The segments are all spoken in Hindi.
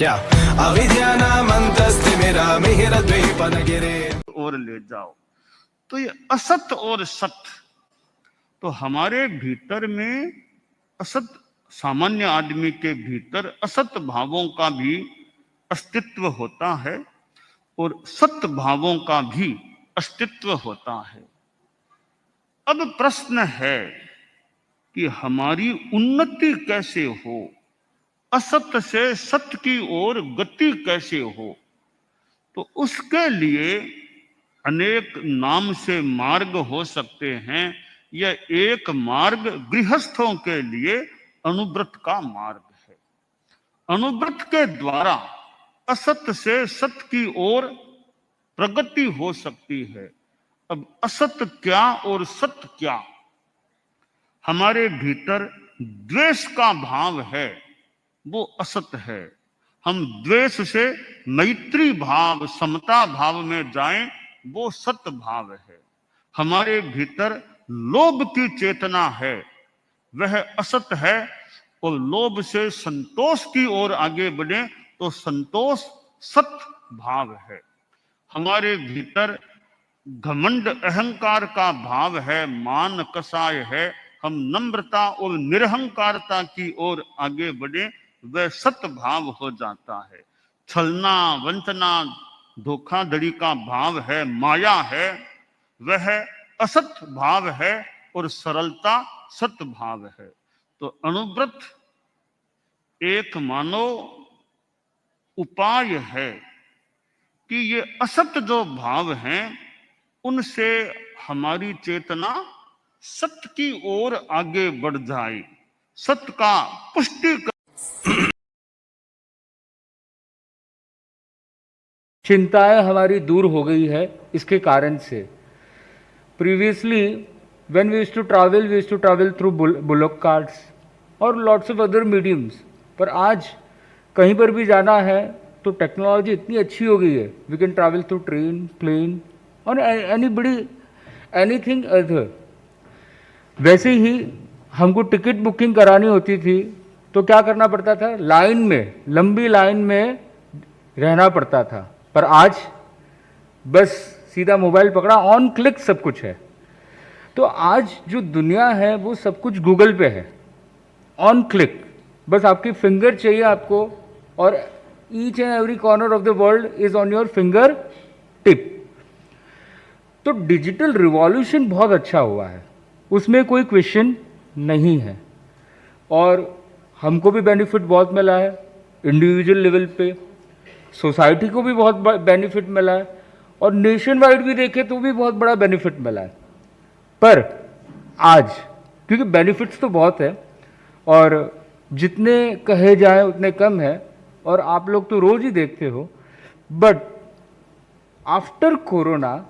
क्या अविद्यानामन्तस्तिमिरामिहिरद्वीपनगिरे और ले जाओ। तो ये असत और सत, तो हमारे भीतर में असत, सामान्य आदमी के भीतर असत भावों का भी अस्तित्व होता है और सत भावों का भी अस्तित्व होता है। अब प्रश्न है कि हमारी उन्नति कैसे हो, असत से सत्य की ओर गति कैसे हो। तो उसके लिए अनेक नाम से मार्ग हो सकते हैं। यह एक मार्ग गृहस्थों के लिए अनुव्रत का मार्ग है। अनुव्रत के द्वारा असत से सत्य की ओर प्रगति हो सकती है। अब असत क्या और सत्य क्या? हमारे भीतर द्वेष का भाव है, वो असत है। हम द्वेष से मैत्री भाव, समता भाव में जाएं, वो सत्य भाव है। हमारे भीतर लोभ की चेतना है, वह असत है। और लोभ से संतोष की ओर आगे बढ़े तो संतोष सत्य भाव है। हमारे भीतर घमंड अहंकार का भाव है, मान कसाय है, हम नम्रता और निरहंकारता की ओर आगे बढ़े, वह सत्य भाव हो जाता है। छलना, वंचना, धोखाधड़ी का भाव है, माया है, वह असत भाव है और सरलता सत्य भाव है। तो अनुव्रत एक मानो उपाय है कि ये असत जो भाव हैं उनसे हमारी चेतना सत्य की ओर आगे बढ़ जाए, सत्य का पुष्टि कर। चिंताएं हमारी दूर हो गई है इसके कारण से। Previously when we used to travel through bullock carts और लॉट्स ऑफ अदर मीडियम्स, पर आज कहीं पर भी जाना है तो टेक्नोलॉजी इतनी अच्छी हो गई है, we can travel through train, plane और एनीथिंग अदर। वैसे ही हमको टिकट बुकिंग करानी होती थी तो क्या करना पड़ता था, लाइन में, लंबी लाइन में रहना पड़ता था। पर आज बस सीधा मोबाइल पकड़ा, ऑन क्लिक सब कुछ है। तो आज जो दुनिया है वो सब कुछ गूगल पे है, ऑन क्लिक, बस आपकी फिंगर चाहिए आपको, और each and every corner of the world is on your finger tip. तो डिजिटल रिवॉल्यूशन बहुत अच्छा हुआ है, उसमें कोई क्वेश्चन नहीं है। और हमको भी बेनिफिट बहुत मिला है, इंडिविजुअल लेवल पे, सोसाइटी को भी बहुत बेनिफिट मिला है, और नेशन वाइड भी देखें तो भी बहुत बड़ा बेनिफिट मिला है। पर आज क्योंकि बेनिफिट्स तो बहुत है और जितने कहे जाए उतने कम है, और आप लोग तो रोज ही देखते हो, but after corona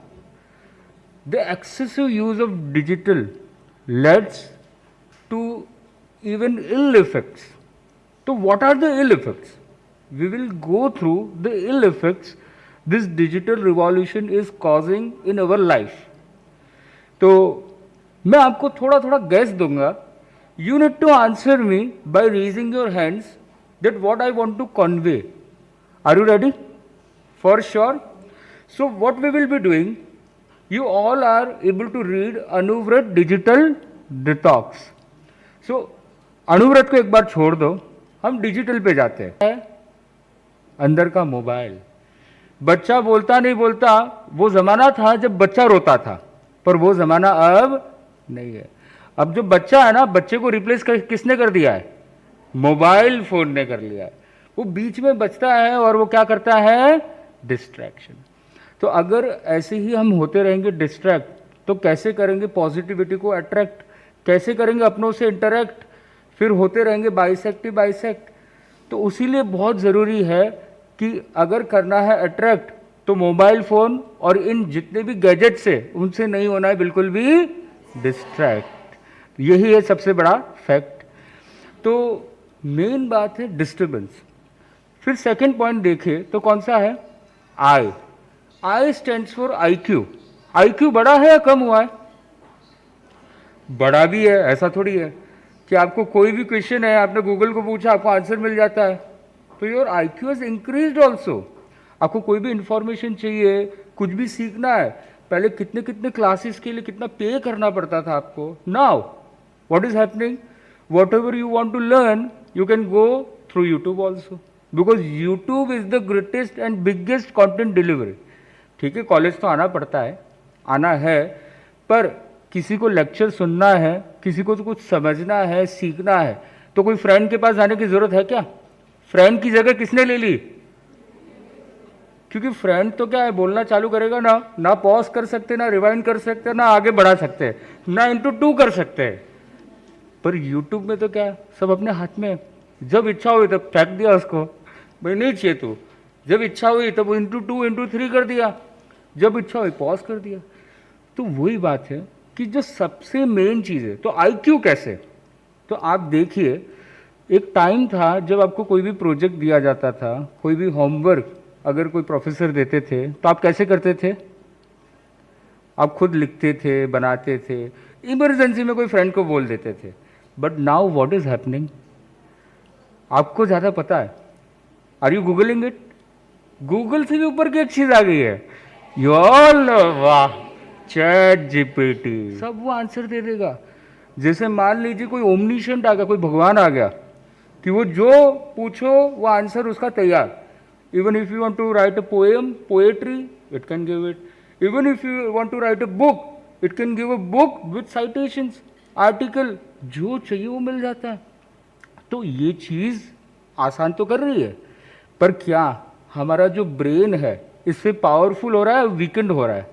the excessive use of digital leads to even ill effects. So what are the ill effects? We will go through the ill effects this digital revolution is causing in our life. तो मैं आपको थोड़ा थोड़ा गैस दूंगा. You need to answer me by raising your hands that what I want to convey. Are you ready? For sure. So what we will be doing, you all are able to read Anuvrat digital detox. So Anuvrat को एक बार छोड़ दो, हम डिजिटल पे जाते हैं. अंदर का मोबाइल, बच्चा बोलता नहीं बोलता, वो जमाना था जब बच्चा रोता था, पर वो जमाना अब नहीं है. अब जो बच्चा है ना, बच्चे को रिप्लेस किसने कर दिया है? मोबाइल फोन ने कर लिया है. वो बीच में बचता है और वो क्या करता है? डिस्ट्रैक्शन. तो अगर ऐसे ही हम होते रहेंगे डिस्ट्रैक्ट, तो कैसे करेंगे पॉजिटिविटी को अट्रैक्ट, कैसे करेंगे अपनों से इंटरैक्ट, फिर होते रहेंगे बाइसेक्ट ही बाइसेक्ट. तो इसीलिए बहुत ज़रूरी है कि अगर करना है अट्रैक्ट तो मोबाइल फ़ोन और इन जितने भी गैजेट्स है उनसे नहीं होना है बिल्कुल भी डिस्ट्रैक्ट. यही है सबसे बड़ा फैक्ट. तो मेन बात है डिस्टर्बेंस. फिर सेकेंड पॉइंट देखें तो कौन सा है? I. I stands for IQ. IQ बड़ा है या कम हुआ है? बड़ा भी है. ऐसा थोड़ी है कि आपको कोई भी क्वेश्चन है, आपने गूगल को पूछा, आपको आंसर मिल जाता है. तो your IQ has increased also. आपको कोई भी इंफॉर्मेशन चाहिए, कुछ भी सीखना है, पहले कितने कितने क्लासेस के लिए कितना पे करना पड़ता था आपको। Now what is happening, whatever you want to learn you can go through YouTube also, because YouTube is the greatest and biggest content delivery. ठीक है, कॉलेज तो आना पड़ता है, आना है, पर किसी को लेक्चर सुनना है, किसी को तो कुछ समझना है, सीखना है, तो कोई फ्रेंड के पास जाने की जरूरत है क्या? फ्रेंड की जगह किसने ले ली? क्योंकि फ्रेंड तो क्या है, बोलना चालू करेगा ना पॉज कर सकते, ना रिवाइंड कर सकते, ना आगे बढ़ा सकते, ना इंटू 2 कर सकते। पर यूट्यूब में तो क्या है, सब अपने हाथ में, जब इच्छा हुई तब फेंक दिया उसको, भाई नहीं चाहिए तो, जब इच्छा हुई तब इंटू 2 इंटू 3 कर दिया, जब इच्छा हुई पॉज कर दिया। तो वही बात है कि जो सबसे मेन चीज़ है, तो IQ कैसे? तो आप देखिए, एक टाइम था जब आपको कोई भी प्रोजेक्ट दिया जाता था, कोई भी होमवर्क अगर कोई प्रोफेसर देते थे, तो आप कैसे करते थे? आप खुद लिखते थे, बनाते थे, इमरजेंसी में कोई फ्रेंड को बोल देते थे। But now what is happening, आपको ज़्यादा पता है, are you googling it? Google से भी ऊपर की एक चीज़ आ गई है, योल वाह, चैट GPT, सब वो आंसर दे देगा। जैसे मान लीजिए कोई ओमनिशेंट आ गया, कोई भगवान आ गया, कि वो जो पूछो वो आंसर उसका तैयार। Even if you want to write a poem, poetry, it can give it. Even if you want to write a book, it can give a book with citations, article, जो चाहिए वो मिल जाता है। तो ये चीज़ आसान तो कर रही है, पर क्या हमारा जो ब्रेन है इससे पावरफुल हो रहा है, वीकेंड हो रहा है?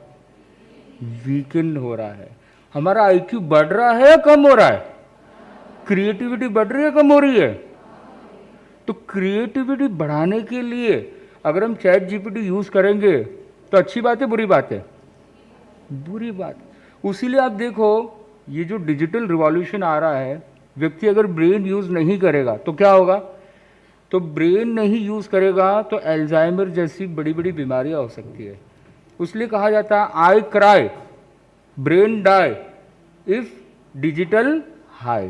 वीकेंड हो रहा है। हमारा IQ बढ़ रहा है या कम हो रहा है? क्रिएटिविटी बढ़ रही है, कम हो रही है? तो क्रिएटिविटी बढ़ाने के लिए अगर हम चैट GPT यूज करेंगे तो अच्छी बात है, बुरी बात है? बुरी बात। उसीलिए आप देखो, ये जो डिजिटल रिवॉल्यूशन आ रहा है, व्यक्ति अगर ब्रेन यूज नहीं करेगा तो क्या होगा? तो ब्रेन नहीं यूज करेगा तो एल्जाइमर जैसी बड़ी बड़ी बीमारियां हो सकती है। इसलिए कहा जाता है eye cry brain die if digital high.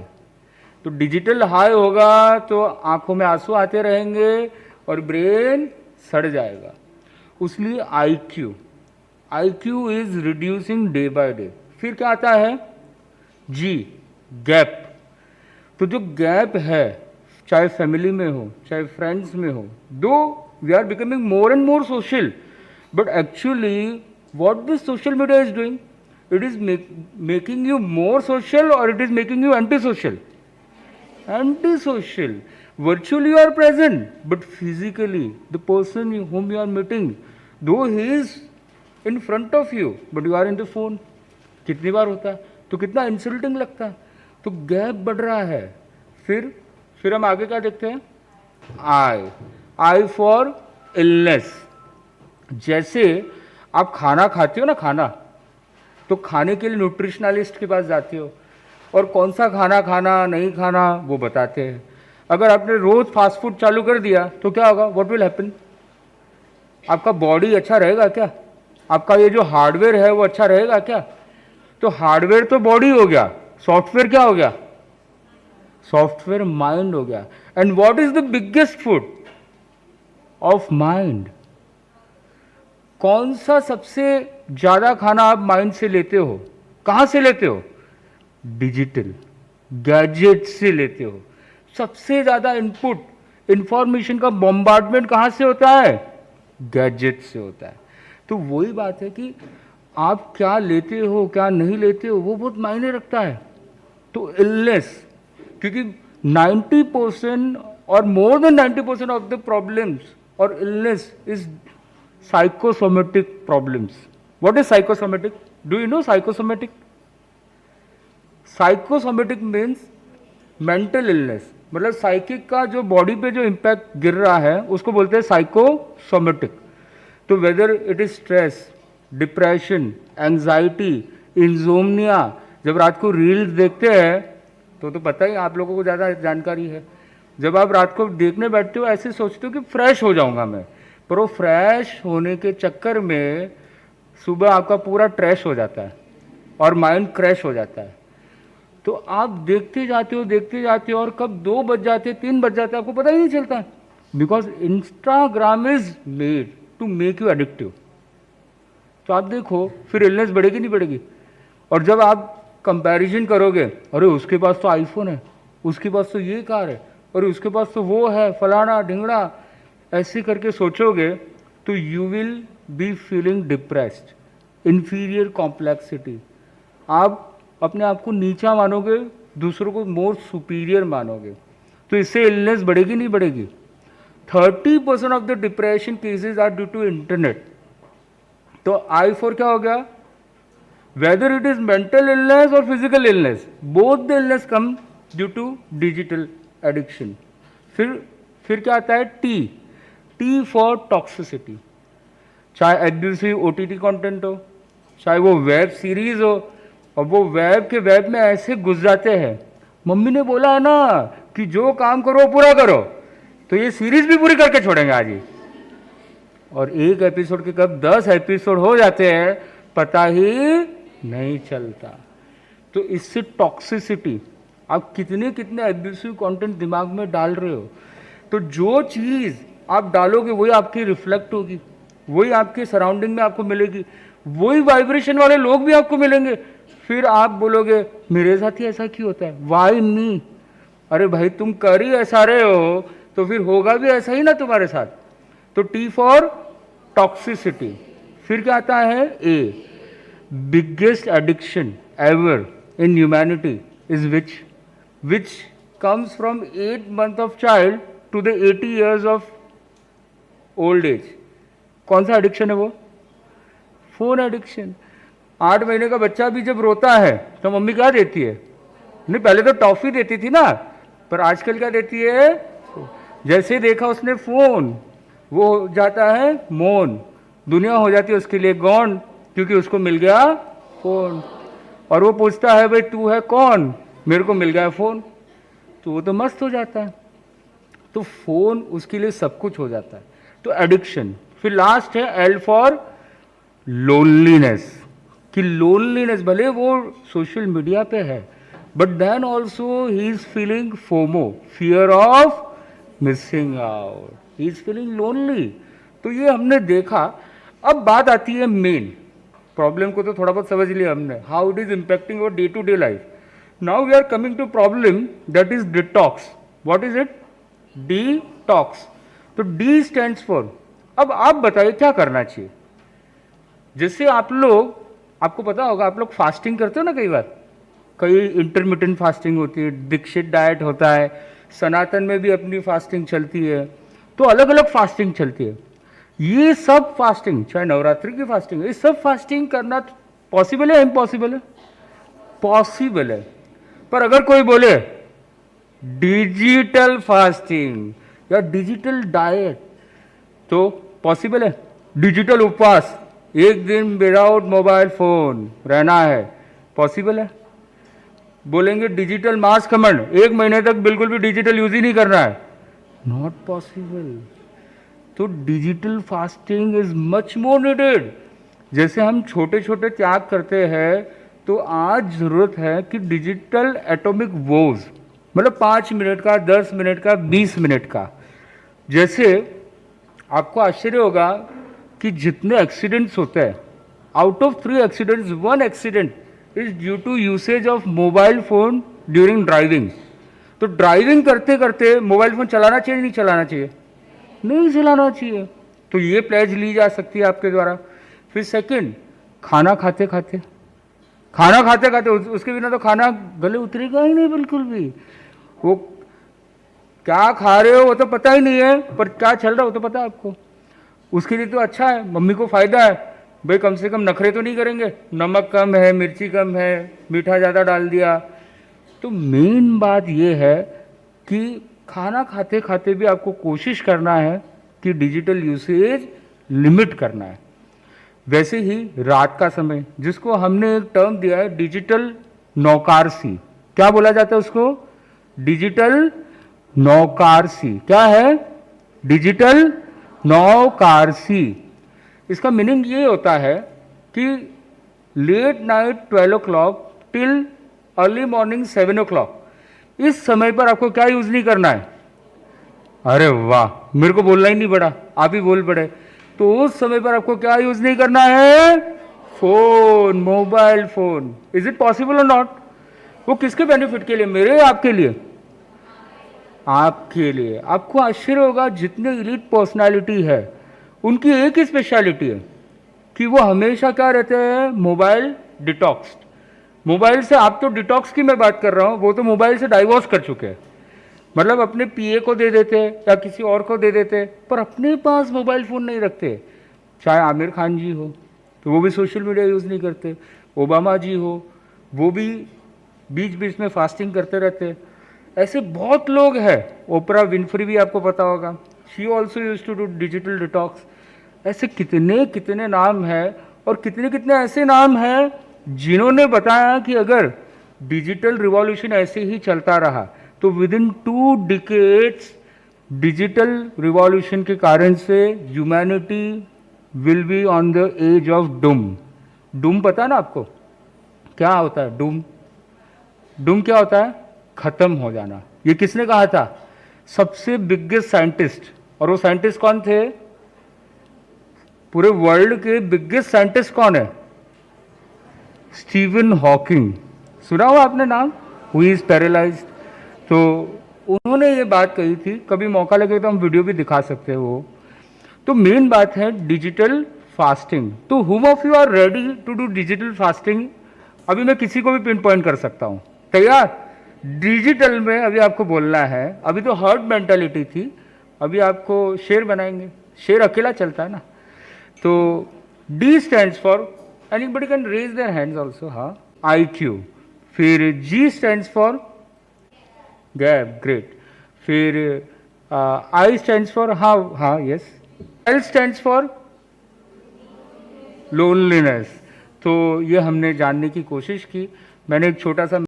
तो डिजिटल हाई होगा तो आंखों में आंसू आते रहेंगे और ब्रेन सड़ जाएगा। इसलिए IQ is reducing day by day. फिर क्या आता है? G, gap. तो जो गैप है, चाहे फैमिली में हो, चाहे फ्रेंड्स में हो, though we are becoming more and more social, but actually what this social media is doing, it is making you more social or it is making you antisocial? Antisocial. Virtually you are present, but physically the person whom you are meeting, though he is in front of you, but you are in the phone. कितनी बार होता है? तो कितना इंसल्टिंग लगता है। तो गैप बढ़ रहा है। फिर हम आगे क्या देखते हैं? I for illness. जैसे आप खाना खाते हो ना, खाना, तो खाने के लिए न्यूट्रिशनलिस्ट के पास जाते हो और कौन सा खाना खाना नहीं खाना वो बताते हैं। अगर आपने रोज फास्ट फूड चालू कर दिया तो क्या होगा? What will happen? आपका बॉडी अच्छा रहेगा क्या? आपका ये जो हार्डवेयर है वो अच्छा रहेगा क्या? तो हार्डवेयर तो बॉडी हो गया, सॉफ्टवेयर क्या हो गया? सॉफ्टवेयर माइंड हो गया। And what is the biggest food of mind? कौन सा सबसे ज्यादा खाना आप माइंड से लेते हो? कहां से लेते हो? डिजिटल गैजेट से लेते हो। सबसे ज्यादा इनपुट, इंफॉर्मेशन का बॉम्बार्डमेंट कहां से होता है? गैजेट से होता है। तो वही बात है कि आप क्या लेते हो, क्या नहीं लेते हो, वो बहुत मायने रखता है। तो इलनेस, क्योंकि 90% और more than 90% of the problems और illness is psychosomatic problems. What is psychosomatic? Do you know psychosomatic? Psychosomatic means mental illness. मतलब साइकिक का जो बॉडी पे जो इम्पैक्ट गिर रहा है उसको बोलते हैं साइकोसोमेटिक। तो weather it is stress, depression, anxiety, insomnia. जब रात को रील्स देखते हैं तो पता ही, आप लोगों को ज़्यादा जानकारी है। जब आप रात को देखने बैठते हो ऐसे सोचते हो कि फ्रेश हो जाऊंगा मैं, पर वो फ्रेश होने के चक्कर में सुबह आपका पूरा ट्रैश हो जाता है और माइंड क्रैश हो जाता है। तो आप देखते जाते हो और कब 2 बज जाते, 3 बज जाते, आपको पता ही नहीं चलता। Because Instagram is made to make you addictive. तो आप देखो फिर इलनेस बढ़ेगी नहीं बढ़ेगी। और जब आप कंपैरिजन करोगे, अरे उसके पास तो आईफोन है, उसके पास तो ये कार है, अरे उसके पास तो वो है, फलाना ढिंगड़ा, ऐसे करके सोचोगे तो you will be feeling depressed, inferior complexity. आप अपने आप को नीचा मानोगे, दूसरों को मोर सुपीरियर मानोगे, तो इससे इलनेस बढ़ेगी नहीं बढ़ेगी। 30% ऑफ द depression cases are due to internet. तो आई फॉर क्या हो गया? Whether it is mental illness और physical illness, both the illness come due to digital addiction. फिर क्या आता है? T for toxicity. चाहे एब्यूसिव ओटीटी कंटेंट हो, चाहे वो वेब सीरीज हो, और वो वेब में ऐसे घुस जाते हैं। मम्मी ने बोला है ना कि जो काम करो पूरा करो, तो ये सीरीज भी पूरी करके छोड़ेंगे आज ही। और एक एपिसोड के कब 10 एपिसोड हो जाते हैं पता ही नहीं चलता। तो इससे टॉक्सिसिटी, आप कितने एब्यूसिव कंटेंट दिमाग में डाल रहे हो, तो जो चीज़ आप डालोगे वही आपकी रिफ्लेक्ट होगी, वही आपके सराउंडिंग में आपको मिलेगी, वही वाइब्रेशन वाले लोग भी आपको मिलेंगे। फिर आप बोलोगे मेरे साथ ही ऐसा क्यों होता है, वाई मी? अरे भाई तुम कर ही ऐसा रहे हो तो फिर होगा भी ऐसा ही ना तुम्हारे साथ। तो टी फॉर टॉक्सिसिटी। फिर क्या आता है? A, biggest addiction ever in humanity is which comes from 8 months of child to the 80 years of old age. कौन सा एडिक्शन है वो? Phone addiction. 8 महीने का बच्चा भी जब रोता है तो मम्मी क्या देती है? नहीं, पहले तो टॉफी देती थी ना, पर आजकल क्या देती है? जैसे देखा उसने फोन, वो हो जाता है मौन, दुनिया हो जाती है उसके लिए गौन, क्योंकि उसको मिल गया फोन। और वो पूछता है भाई तू है कौन? मेरे को मिल गया फोन। तो वो तो मस्त हो जाता है। तो फोन उसके लिए सब कुछ हो जाता है। तो एडिक्शन। फिर लास्ट है एल फॉर लोनलीनेस, कि लोनलीनेस भले वो सोशल मीडिया पे है, but then also he is feeling FOMO, fear of missing out, he is feeling lonely. तो ये हमने देखा। अब बात आती है मेन प्रॉब्लम को, तो थोड़ा बहुत समझ लिया हमने, how it is impacting our day to day life. Now we are coming to problem that is detox. What is it? Detox. तो डी स्टैंड्स फॉर, अब आप बताइए क्या करना चाहिए। जैसे आप लोग, आपको पता होगा आप लोग फास्टिंग करते हो ना, कई बार कई इंटरमिटेंट फास्टिंग होती है, दीक्षित डाइट होता है, सनातन में भी अपनी फास्टिंग चलती है, तो अलग अलग फास्टिंग चलती है। ये सब फास्टिंग, चाहे नवरात्रि की फास्टिंग, ये सब फास्टिंग करना पॉसिबल है? इम्पॉसिबल है? पॉसिबल है। पर अगर कोई बोले डिजिटल फास्टिंग या डिजिटल डाइट, तो पॉसिबल है? डिजिटल उपवास, एक दिन विदाउट मोबाइल फोन रहना है, पॉसिबल है? बोलेंगे डिजिटल मास कमांड, 1 महीने तक बिल्कुल भी डिजिटल यूज ही नहीं करना है, नॉट पॉसिबल। तो digital fasting is much more needed. जैसे हम छोटे छोटे त्याग करते हैं, तो आज जरूरत है कि डिजिटल एटॉमिक वॉर्स, मतलब 5 मिनट का, 10 मिनट का, 20 मिनट का। जैसे आपको आश्चर्य होगा कि जितने एक्सीडेंट्स होते हैं, out of 3 accidents 1 accident is due to usage of mobile phone during driving. तो ड्राइविंग करते करते मोबाइल फोन चलाना चाहिए नहीं चलाना चाहिए? नहीं चलाना चाहिए। तो ये प्लेज ली जा सकती है आपके द्वारा। फिर सेकंड, खाना खाते खाते उसके बिना तो खाना गले उतरेगा ही नहीं बिल्कुल भी। वो क्या खा रहे हो वो तो पता ही नहीं है, पर क्या चल रहा हो तो पता है आपको। उसके लिए तो अच्छा है, मम्मी को फायदा है भाई, कम से कम नखरे तो नहीं करेंगे, नमक कम है, मिर्ची कम है, मीठा ज़्यादा डाल दिया। तो मेन बात ये है कि खाना खाते खाते भी आपको कोशिश करना है कि डिजिटल यूसेज लिमिट करना है। वैसे ही रात का समय, जिसको हमने एक टर्म दिया है डिजिटल नौकारसी। क्या बोला जाता है उसको? डिजिटल नौकारसी। क्या है? डिजिटल नौकारसी। इसका मीनिंग ये होता है कि late night 12 o'clock till early morning 7 o'clock, इस समय पर आपको क्या यूज नहीं करना है? अरे वाह, मेरे को बोलना ही नहीं पड़ा, आप ही बोल पड़े। तो उस समय पर आपको क्या यूज नहीं करना है? Phone, mobile phone. Is it possible और नॉट? वो किसके बेनिफिट के लिए? मेरे या आपके लिए? आपके लिए। आपको आश्चर्य होगा, जितने इलीट पर्सनालिटी है उनकी एक ही स्पेशलिटी है कि वो हमेशा क्या रहते हैं? Mobile detox. मोबाइल से, आप तो डिटॉक्स की मैं बात कर रहा हूँ, वो तो मोबाइल से डाइवोर्स कर चुके हैं। मतलब अपने पीए को दे देते या किसी और को दे देते, पर अपने पास मोबाइल फ़ोन नहीं रखते। चाहे आमिर खान जी हो तो वो भी सोशल मीडिया यूज़ नहीं करते, ओबामा जी हो वो भी बीच बीच में फास्टिंग करते रहते। ऐसे बहुत लोग हैं। ओपरा विनफ्री भी आपको पता होगा, she also use to do digital detox. ऐसे कितने कितने नाम हैं, और कितने कितने ऐसे नाम हैं जिन्होंने बताया कि अगर डिजिटल रिवॉल्यूशन ऐसे ही चलता रहा तो within 2 decades digital revolution के कारण से humanity will be on the edge of doom. Doom पता है ना आपको? क्या होता है डूम? डूम क्या होता है? खत्म हो जाना। ये किसने कहा था? सबसे बिगेस्ट साइंटिस्ट। और वो साइंटिस्ट कौन थे? पूरे वर्ल्ड के बिगेस्ट साइंटिस्ट कौन है? Steven Hawking. सुना हुआ आपने नाम? Who is paralysed. तो उन्होंने ये बात कही थी, कभी मौका लगे तो हम वीडियो भी दिखा सकते हैं वो। तो मेन बात है डिजिटल फास्टिंग। तो whom of you are ready to do digital fasting? अभी मैं किसी को भी पिन पॉइंट कर सकता हूँ। तैयार? डिजिटल में अभी आपको बोलना है। अभी तो हर्ड मेंटालिटी थी, अभी आपको शेर बनाएंगे। शेर अकेला चलता है ना। तो D stands for, anybody can raise their hands also. हाँ, IQ। फिर G stands for gap, great. फिर I स्टैंड्स फॉर हाँ हाँ yes. L stands for loneliness. तो ये हमने जानने की कोशिश की। मैंने एक छोटा सा